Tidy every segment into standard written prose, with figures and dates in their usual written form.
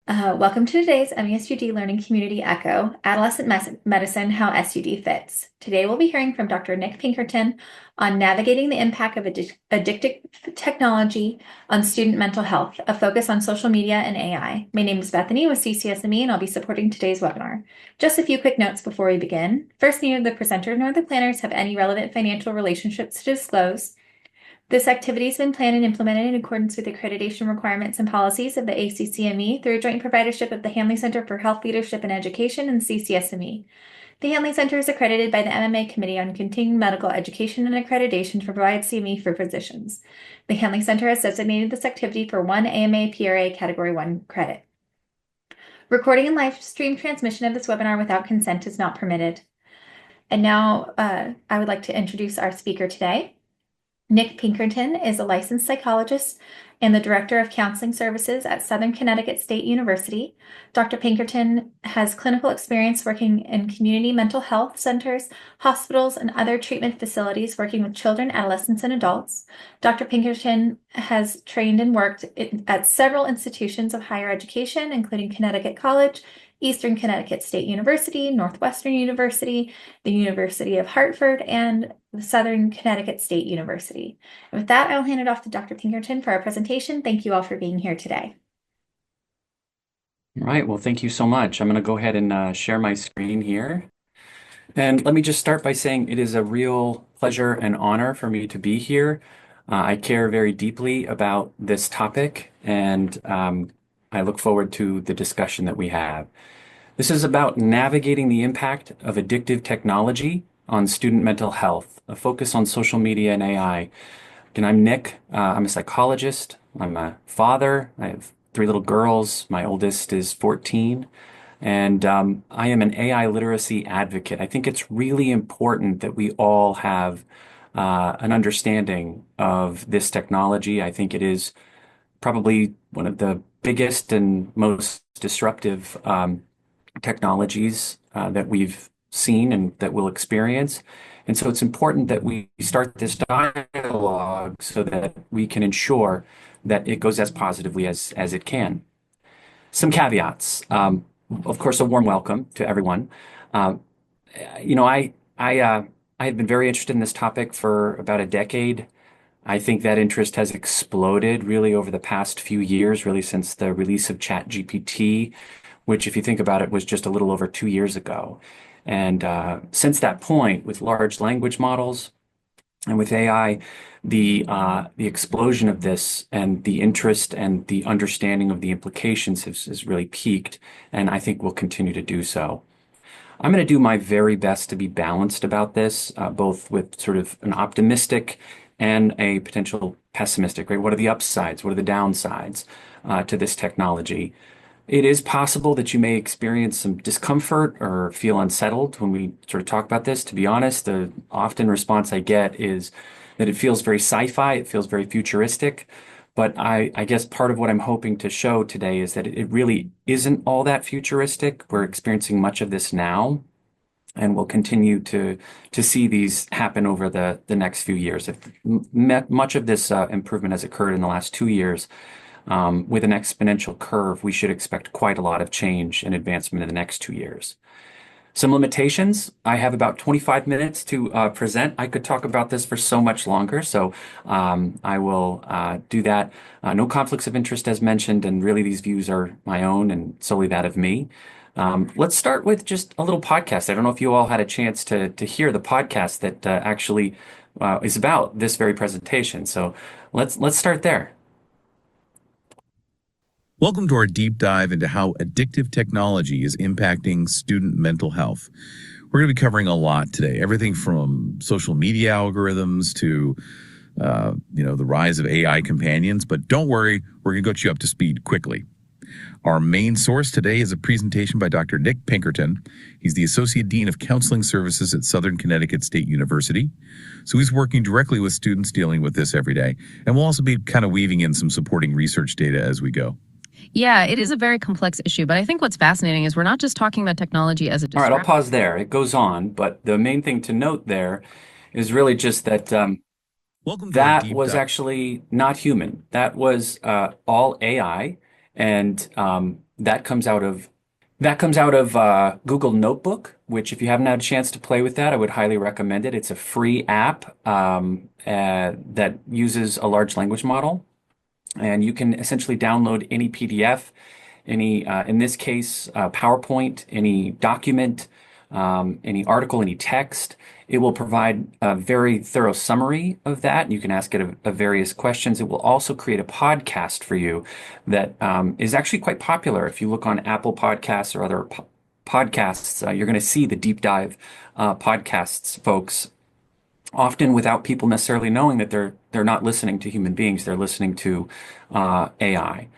Welcome to today's MESUD Learning Community Echo, Adolescent Medicine, How SUD Fits. Today we'll be hearing from Dr. Nick Pinkerton on navigating the impact of addictive technology on student mental health, a focus on social media and AI. My name is Bethany with CCSME, and I'll be supporting today's webinar. Just a few quick notes before we begin. First, neither the presenter nor the planners have any relevant financial relationships to disclose. This activity has been planned and implemented in accordance with accreditation requirements and policies of the ACCME through a joint providership of the Hanley Center for Health Leadership and Education and CCSME. The Hanley Center is accredited by the MMA Committee on Continuing Medical Education and Accreditation to provide CME for physicians. The Hanley Center has designated this activity for one AMA PRA Category 1 credit. Recording and live stream transmission of this webinar without consent is not permitted. And now I would like to introduce our speaker today. Nick Pinkerton is a licensed psychologist and the Director of Counseling Services at Southern Connecticut State University. Dr. Pinkerton has clinical experience working in community mental health centers, hospitals, and other treatment facilities working with children, adolescents, and adults. Dr. Pinkerton has trained and worked at several institutions of higher education, including Connecticut College, Eastern Connecticut State University, Northwestern University, the University of Hartford, and the Southern Connecticut State University. And with that, I'll hand it off to Dr. Pinkerton for our presentation. Thank you all for being here today. All right, well, thank you so much. I'm going to go ahead and share my screen here. And let me just start by saying it is a real pleasure and honor for me to be here. I care very deeply about this topic, and I look forward to the discussion that we have. This is about navigating the impact of addictive technology on student mental health, a focus on social media and AI. Again, I'm Nick. I'm a psychologist. I'm a father. I have 3 little girls. My oldest is 14. And I am an AI literacy advocate. I think it's really important that we all have an understanding of this technology. I think it is probably one of the biggest and most disruptive technologies that we've seen and that we'll experience. And so it's important that we start this dialogue so that we can ensure that it goes as positively as it can. Some caveats. Of course, a warm welcome to everyone. You know, I have been very interested in this topic for about a decade. I think that interest has exploded really over the past few years, really since the release of ChatGPT, which, if you think about it, was just a little over 2 years ago. And since that point, with large language models and with AI, the explosion of this and the interest and the understanding of the implications has really peaked, and I think will continue to do so. I'm going to do my very best to be balanced about this, both with sort of an optimistic and a potential pessimistic, right? What are the upsides? What are the downsides to this technology? It is possible that you may experience some discomfort or feel unsettled when we sort of talk about this. To be honest, the often response I get is that it feels very sci-fi, it feels very futuristic. But I guess part of what I'm hoping to show today is that it really isn't all that futuristic. We're experiencing much of this now, and we'll continue to see these happen over the next few years. Much of this improvement has occurred in the last 2 years. With an exponential curve, we should expect quite a lot of change and advancement in the next 2 years. Some limitations. I have about 25 minutes to present. I could talk about this for so much longer, so I will do that. No conflicts of interest as mentioned, and really these views are my own and solely that of me. Let's start with just a little podcast. I don't know if you all had a chance to hear the podcast that actually is about this very presentation. So let's start there. Welcome to our deep dive into how addictive technology is impacting student mental health. We're going to be covering a lot today, everything from social media algorithms to, the rise of AI companions. But don't worry, we're going to get you up to speed quickly. Our main source today is a presentation by Dr. Nick Pinkerton. He's the Associate Dean of Counseling Services at Southern Connecticut State University. So he's working directly with students dealing with this every day. And we'll also be kind of weaving in some supporting research data as we go. Yeah, it is a very complex issue, but I think what's fascinating is we're not just talking about technology as a All right, I'll pause there. It goes on, but the main thing to note there is really just that that was actually not human. That was all AI, and That comes out of Google Notebook, which if you haven't had a chance to play with that, I would highly recommend it. It's a free app that uses a large language model, and you can essentially download any PDF, any, in this case, PowerPoint, any document, any article, any text. It will provide a very thorough summary of that. You can ask it of various questions. It will also create a podcast for you that is actually quite popular. If you look on Apple Podcasts or other podcasts, you're going to see the deep dive podcasts, folks, often without people necessarily knowing that they're not listening to human beings. They're listening to AI.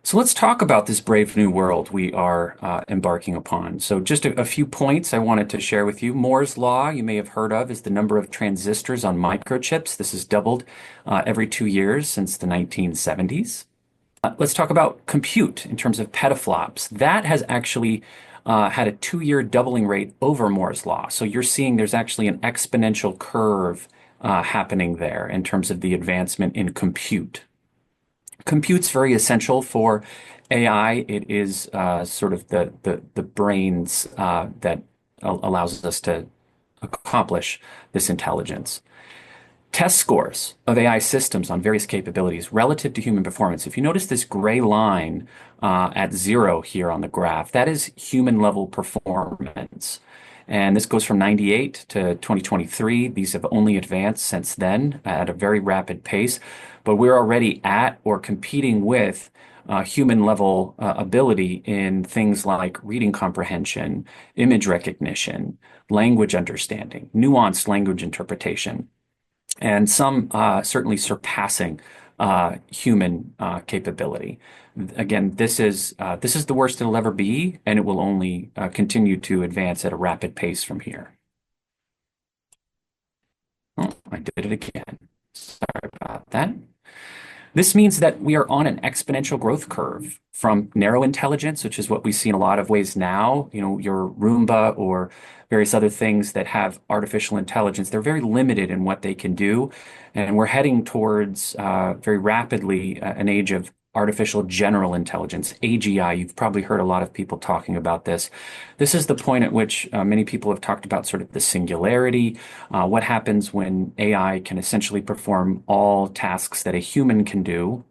So let's talk about this brave new world we are embarking upon. So just a few points I wanted to share with you. Moore's law, you may have heard of, is the number of transistors on microchips. This has doubled every 2 years since the 1970s. Let's talk about compute in terms of petaflops. That has actually had a 2 year doubling rate over Moore's law. So you're seeing there's actually an exponential curve happening there in terms of the advancement in compute. Compute's very essential for AI. It is sort of the brains that allows us to accomplish this intelligence. Test scores of AI systems on various capabilities relative to human performance. If you notice this gray line at 0 here on the graph, that is human level performance. And this goes from 98 to 2023. These have only advanced since then at a very rapid pace, but we're already at or competing with human level ability in things like reading comprehension, image recognition, language understanding, nuanced language interpretation, and some certainly surpassing human capability. Again, this is the worst it'll ever be, and it will only continue to advance at a rapid pace from here. Oh, I did it again. Sorry about that. This means that we are on an exponential growth curve from narrow intelligence, which is what we see in a lot of ways now. You know, your Roomba or various other things that have artificial intelligence, they're very limited in what they can do. And we're heading towards very rapidly an age of artificial general intelligence, AGI. You've probably heard a lot of people talking about this. This is the point at which many people have talked about sort of the singularity, what happens when AI can essentially perform all tasks that a human can do.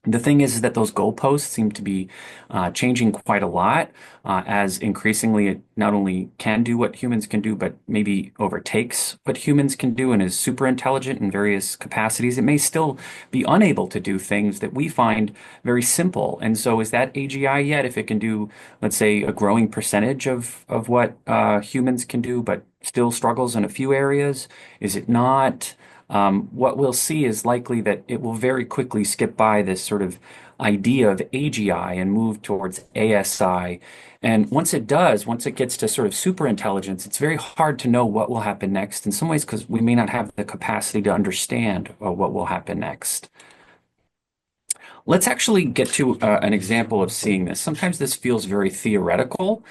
The thing is that those goalposts seem to be changing quite a lot as increasingly it not only can do what humans can do, but maybe overtakes what humans can do and is super intelligent in various capacities. It may still be unable to do things that we find very simple. And so is that AGI yet? If it can do, let's say, a growing percentage of what humans can do, but still struggles in a few areas? Is it not? What we'll see is likely that it will very quickly skip by this sort of idea of AGI and move towards ASI. And once it does, once it gets to sort of super intelligence, it's very hard to know what will happen next in some ways because we may not have the capacity to understand what will happen next. Let's actually get to an example of seeing this. Sometimes this feels very theoretical.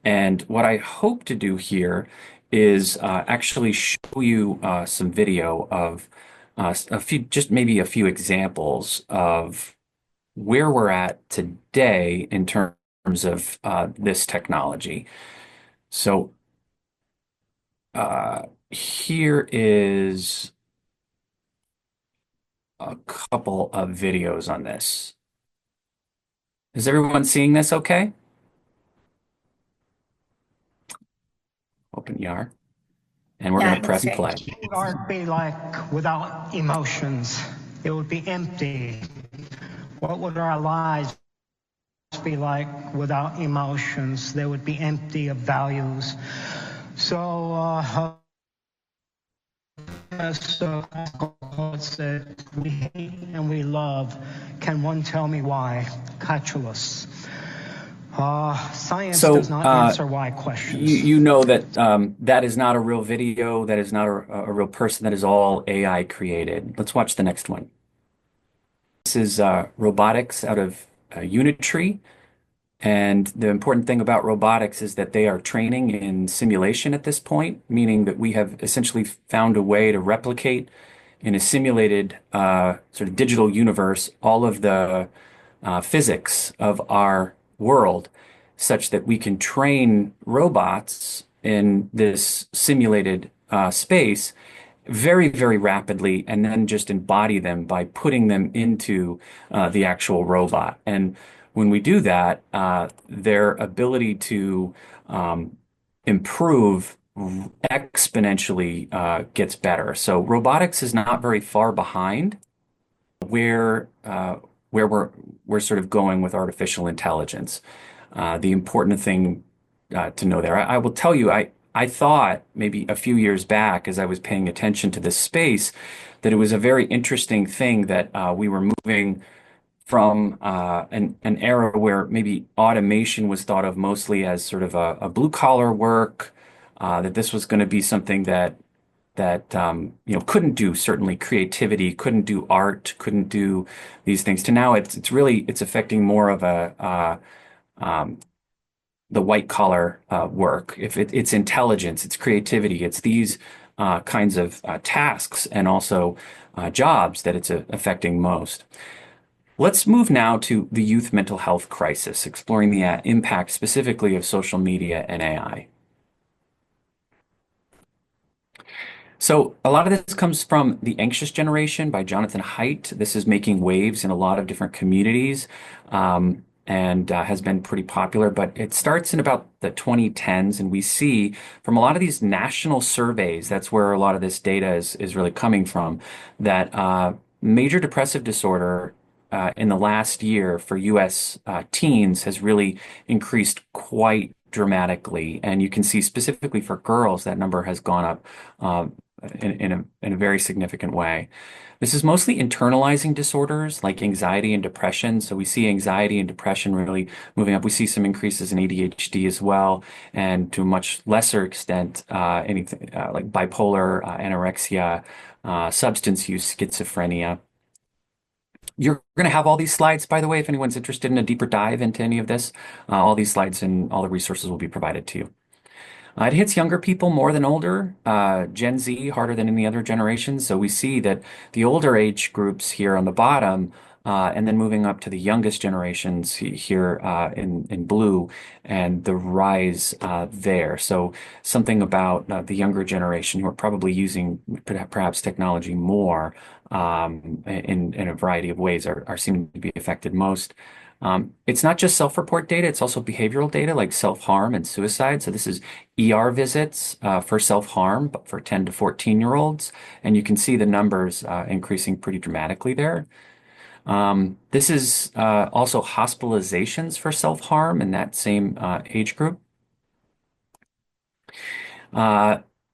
And what I hope to do here is actually show you some video of a few, just maybe a few examples of where we're at today in terms of this technology. So here is a couple of videos on this. Is everyone seeing this okay? Open YAR. And we're Yeah, going to press play. What would art be like without emotions? It would be empty. What would our lives be like without emotions? They would be empty of values. So, as poet said, we hate and we love. Can one tell me why? Catullus. Science does not answer why questions. You know that that is not a real video. That is not a real person. That is all AI created. Let's watch the next one. This is robotics out of Unitree. And the important thing about robotics is that they are training in simulation at this point, meaning that we have essentially found a way to replicate in a simulated sort of digital universe all of the physics of our world such that we can train robots in this simulated space very, very rapidly and then just embody them by putting them into the actual robot. And when we do that, their ability to improve exponentially gets better. So robotics is not very far behind where we're sort of going with artificial intelligence. The important thing to know there, I will tell you, I thought maybe a few years back, as I was paying attention to this space, that it was a very interesting thing that we were moving from an era where maybe automation was thought of mostly as sort of a blue collar work, that this was going to be something that couldn't do certainly creativity, couldn't do art, couldn't do these things. To now, it's really it's affecting more of the white collar work. If it's intelligence, it's creativity, it's these kinds of tasks and also jobs that it's affecting most. Let's move now to the youth mental health crisis, exploring the impact specifically of social media and AI. So a lot of this comes from The Anxious Generation by Jonathan Haidt. This is making waves in a lot of different communities, and has been pretty popular, but it starts in about the 2010s. And we see from a lot of these national surveys, that's where a lot of this data is really coming from, that major depressive disorder in the last year for US teens has really increased quite dramatically. And you can see specifically for girls, that number has gone up in a very significant way. This is mostly internalizing disorders like anxiety and depression. So we see anxiety and depression really moving up. We see some increases in ADHD as well, and to a much lesser extent, anything like bipolar, anorexia, substance use, schizophrenia. You're going to have all these slides, by the way, if anyone's interested in a deeper dive into any of this. All these slides and all the resources will be provided to you. It hits younger people more than older, Gen Z harder than any other generation. So we see that the older age groups here on the bottom, and then moving up to the youngest generations here in blue, and the rise there. So something about the younger generation who are probably using perhaps technology more in a variety of ways are seeming to be affected most. It's not just self-report data, it's also behavioral data like self-harm and suicide. So this is ER visits for self-harm for 10 to 14-year-olds. And you can see the numbers increasing pretty dramatically there. This is also hospitalizations for self-harm in that same age group.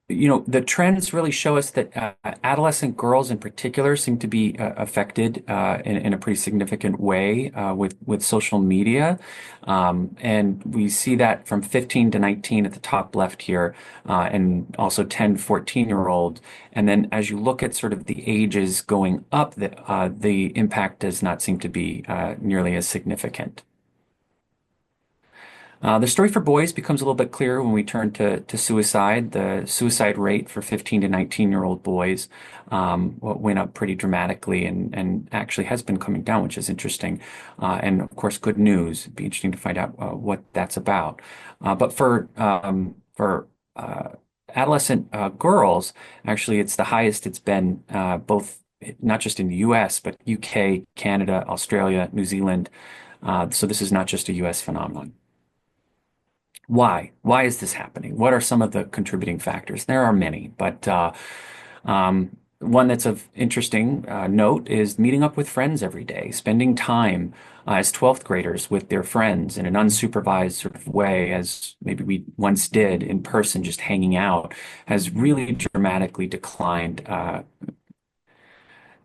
The trends really show us that adolescent girls in particular seem to be affected in a pretty significant way with social media. And we see that from 15 to 19 at the top left here, and also 10 to 14-year-old. And then as you look at sort of the ages going up, the impact does not seem to be nearly as significant. The story for boys becomes a little bit clearer when we turn to suicide. The suicide rate for 15 to 19-year-old boys went up pretty dramatically and actually has been coming down, which is interesting. And of course, good news. It'd be interesting to find out what that's about. But for adolescent girls, actually, it's the highest it's been both not just in the US, but UK, Canada, Australia, New Zealand. So this is not just a US phenomenon. Why? Why is this happening? What are some of the contributing factors? There are many, but one that's of interesting note is meeting up with friends every day, spending time as 12th graders with their friends in an unsupervised sort of way, as maybe we once did in person, just hanging out, has really dramatically declined.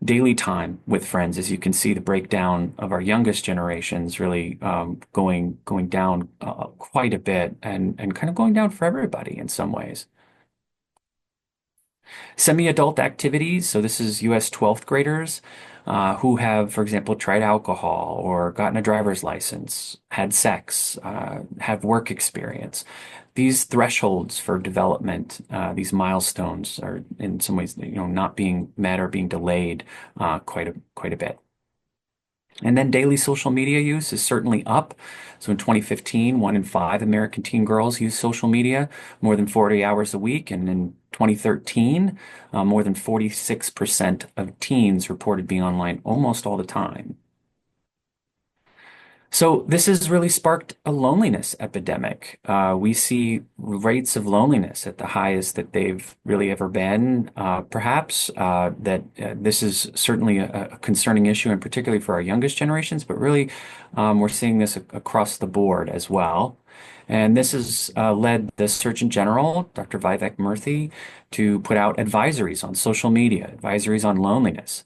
Daily time with friends, as you can see, the breakdown of our youngest generations really going down quite a bit, and kind of going down for everybody in some ways. Semi-adult activities. So this is US 12th graders who have, for example, tried alcohol or gotten a driver's license, had sex, have work experience. These thresholds for development, these milestones are in some ways, not being met or being delayed quite a bit. And then daily social media use is certainly up. So in 2015, 1 in 5 American teen girls use social media more than 40 hours a week. And in 2013, more than 46% of teens reported being online almost all the time. So this has really sparked a loneliness epidemic. We see rates of loneliness at the highest that they've really ever been. Perhaps that this is certainly a concerning issue, and particularly for our youngest generations, but really we're seeing this across the board as well. And this has led the Surgeon General, Dr. Vivek Murthy, to put out advisories on social media, advisories on loneliness,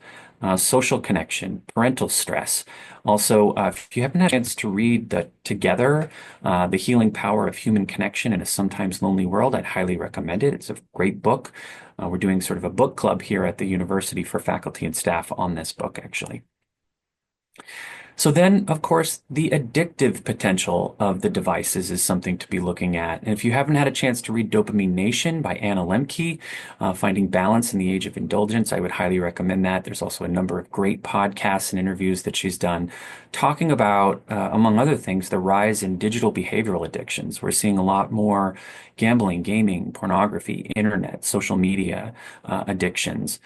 social connection, parental stress. Also, if you haven't had a chance to read Together, The Healing Power of Human Connection in a Sometimes Lonely World, I'd highly recommend it. It's a great book. We're doing sort of a book club here at the university for faculty and staff on this book, actually. So then, of course, the addictive potential of the devices is something to be looking at. And if you haven't had a chance to read Dopamine Nation by Anna Lemke, Finding Balance in the Age of Indulgence, I would highly recommend that. There's also a number of great podcasts and interviews that she's done talking about, among other things, the rise in digital behavioral addictions. We're seeing a lot more gambling, gaming, pornography, internet, social media addictions.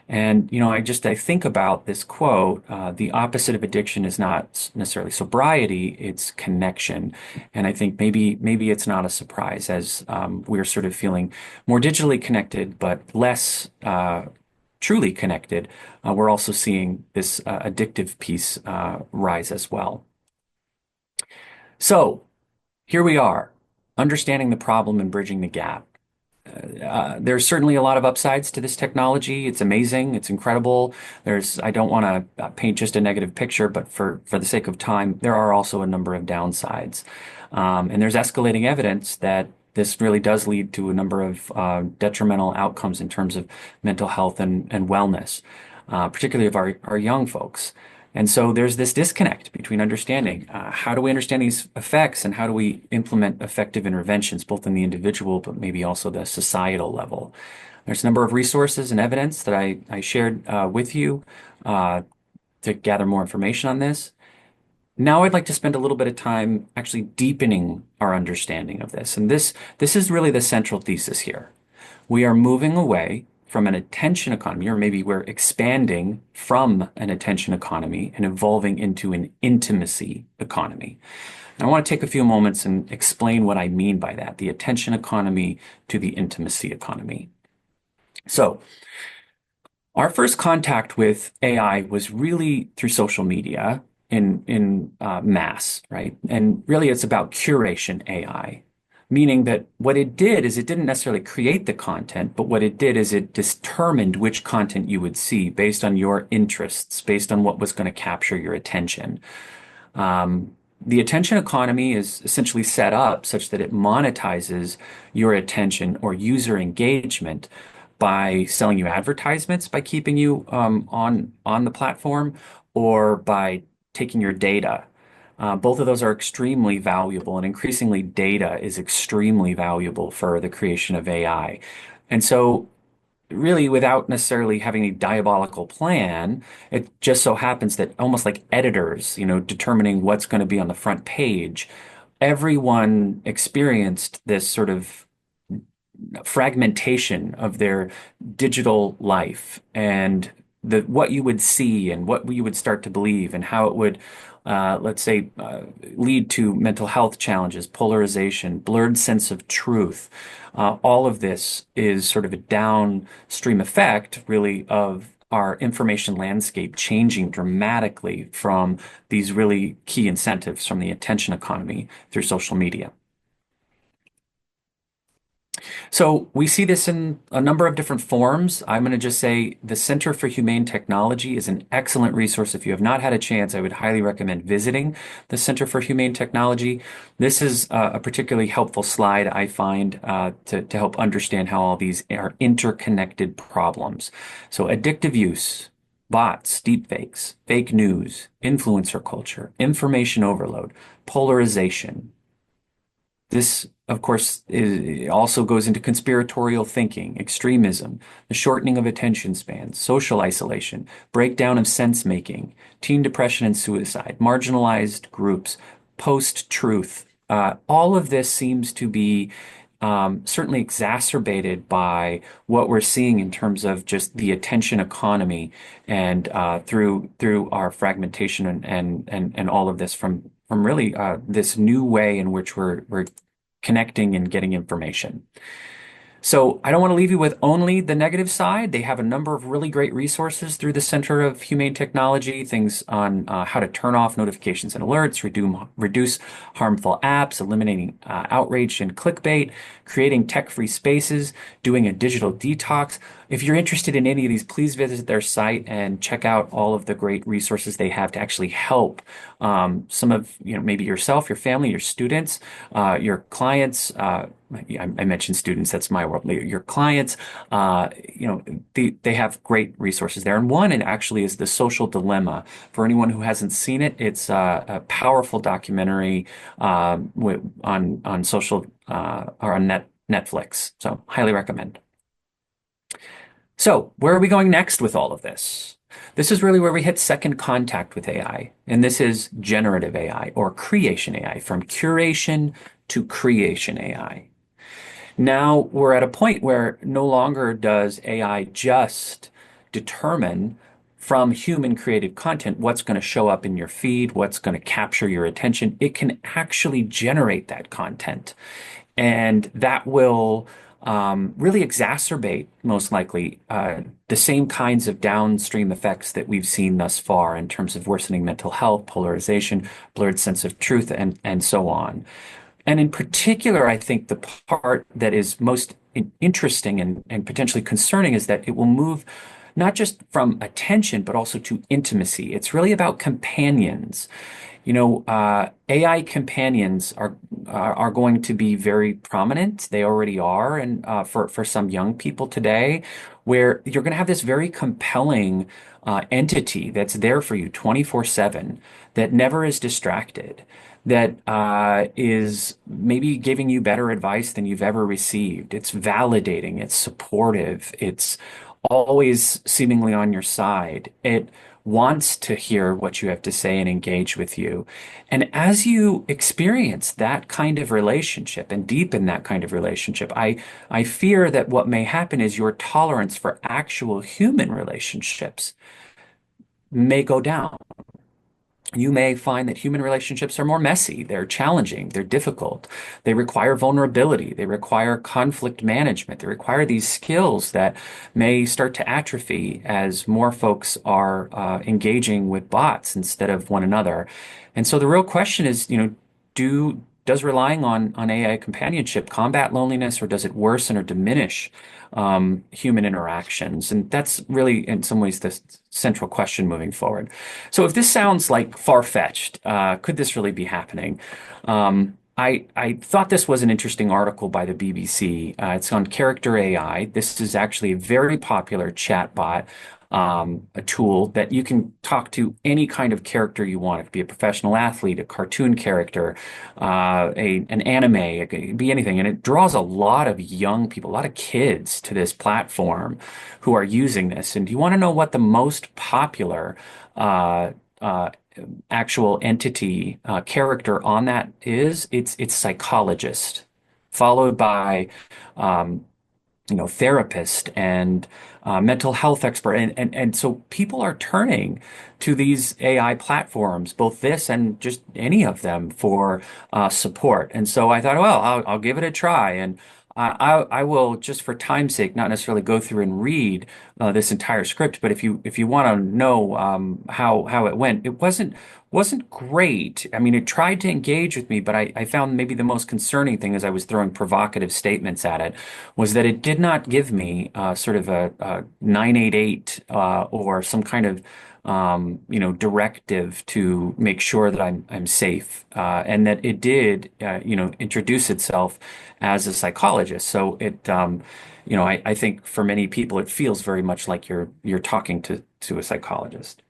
And, I think about this quote, the opposite of addiction is not necessarily sobriety, it's connection. And I think maybe it's not a surprise as we're sort of feeling more digitally connected, but less truly connected. We're also seeing this addictive piece rise as well. So here we are, understanding the problem and bridging the gap. There's certainly a lot of upsides to this technology. It's amazing. It's incredible. I don't want to paint just a negative picture, but for the sake of time, there are also a number of downsides. And there's escalating evidence that this really does lead to a number of detrimental outcomes in terms of mental health and wellness, particularly of our young folks. And so there's this disconnect between understanding how do we understand these effects and how do we implement effective interventions, both in the individual, but maybe also the societal level. There's a number of resources and evidence that I shared with you to gather more information on this. Now I'd like to spend a little bit of time actually deepening our understanding of this. And this is really the central thesis here. We are moving away from an attention economy, or maybe we're expanding from an attention economy and evolving into an intimacy economy. And I want to take a few moments and explain what I mean by that, the attention economy to the intimacy economy. So our first contact with AI was really through social media in mass, right? And really it's about curation AI. Meaning that what it did is it didn't necessarily create the content, but what it did is it determined which content you would see based on your interests, based on what was going to capture your attention. The attention economy is essentially set up such that it monetizes your attention or user engagement by selling you advertisements, by keeping you on the platform, or by taking your data. Both of those are extremely valuable, and increasingly data is extremely valuable for the creation of AI. And so really, without necessarily having a diabolical plan, it just so happens that almost like editors, determining what's going to be on the front page, everyone experienced this sort of fragmentation of their digital life and what you would see and what you would start to believe and how it would let's say, lead to mental health challenges, polarization, blurred sense of truth. All of this is sort of a downstream effect, really, of our information landscape changing dramatically from these really key incentives from the attention economy through social media. So we see this in a number of different forms. I'm going to just say the Center for Humane Technology is an excellent resource. If you have not had a chance, I would highly recommend visiting the Center for Humane Technology. This is a particularly helpful slide, I find, to help understand how all these are interconnected problems. So addictive use, bots, deepfakes, fake news, influencer culture, information overload, polarization, This, of course, also goes into conspiratorial thinking, extremism, the shortening of attention spans, social isolation, breakdown of sense making, teen depression and suicide, marginalized groups, post-truth. All of this seems to be certainly exacerbated by what we're seeing in terms of just the attention economy and through our fragmentation and all of this from really this new way in which we're connecting and getting information. So I don't want to leave you with only the negative side. They have a number of really great resources through the Center of Humane Technology, things on how to turn off notifications and alerts, reduce harmful apps, eliminating outrage and clickbait, creating tech-free spaces, doing a digital detox. If you're interested in any of these, please visit their site and check out all of the great resources they have to actually help some of, maybe yourself, your family, your students, your clients. I mentioned students, that's my world. Your clients, they have great resources there. And one, it actually is The Social Dilemma. For anyone who hasn't seen it, it's a powerful documentary on social or on Netflix. So highly recommend. So where are we going next with all of this? This is really where we hit second contact with AI. And this is generative AI or creation AI, from curation to creation AI. Now we're at a point where no longer does AI just determine from human created content what's going to show up in your feed, what's going to capture your attention. It can actually generate that content. And that will really exacerbate, most likely, the same kinds of downstream effects that we've seen thus far in terms of worsening mental health, polarization, blurred sense of truth, and so on. And in particular, I think the part that is most interesting and potentially concerning is that it will move not just from attention, but also to intimacy. It's really about companions. AI companions are going to be very prominent. They already are, and for some young people today, where you're going to have this very compelling entity that's there for you 24/7, that never is distracted, that is maybe giving you better advice than you've ever received. It's validating, it's supportive, it's always seemingly on your side. It wants to hear what you have to say and engage with you. And as you experience that kind of relationship and deepen that kind of relationship, I fear that what may happen is your tolerance for actual human relationships may go down. You may find that human relationships are more messy, they're challenging, they're difficult, they require vulnerability, they require conflict management, they require these skills that may start to atrophy as more folks are engaging with bots instead of one another. And so the real question is, does relying on AI companionship combat loneliness, or does it worsen or diminish human interactions? And that's really, in some ways, the central question moving forward. So if this sounds like far-fetched, could this really be happening? I thought this was an interesting article by the BBC. It's on Character AI. This is actually a very popular chatbot, a tool that you can talk to any kind of character you want. It could be a professional athlete, a cartoon character, an anime, it could be anything. And it draws a lot of young people, a lot of kids to this platform who are using this. And do you want to know what the most popular actual entity character on that is? It's psychologist, followed by therapist and mental health expert. And so people are turning to these AI platforms, both this and just any of them, for support. And so I thought, well, I'll give it a try. And I will, just for time's sake, not necessarily go through and read this entire script, but if you want to know how it went, it wasn't great. I mean, it tried to engage with me, but I found maybe the most concerning thing, as I was throwing provocative statements at it, was that it did not give me sort of a 988 or some kind of directive to make sure that I'm safe, and that it did introduce itself as a psychologist. So I think for many people it feels very much like you're talking to a psychologist.